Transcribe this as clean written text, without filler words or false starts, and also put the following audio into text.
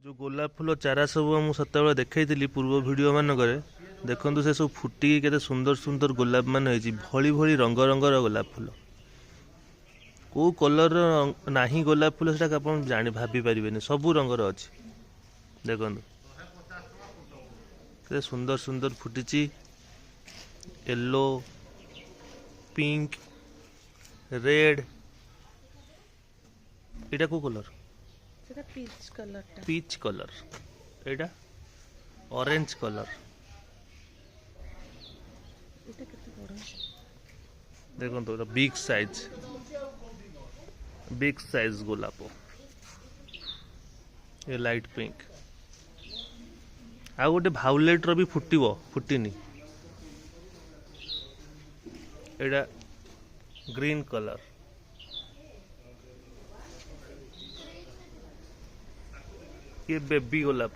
जो गोलाप फूल चारा सब मुझे देखी पूर्व वीडियो मानक देखु से सब फुटी के सुंदर सुंदर गोलाप मान भली भली रंग रंगर गोलाप फूल कौ कलर ना गोलाप फूल से जानी भाभी पारे सबू रंगर अच्छी देखु के सुंदर सुंदर फुटी येलो पिंक रेड एटा को कलर पीच कलर एटा ऑरेंज कलर देखो तो बिग साइज गोलाप ये लाइट पिंक आ गोटे भाउलेट रो भी फुटीनी एटा ग्रीन कलर ये बेबी गोलाप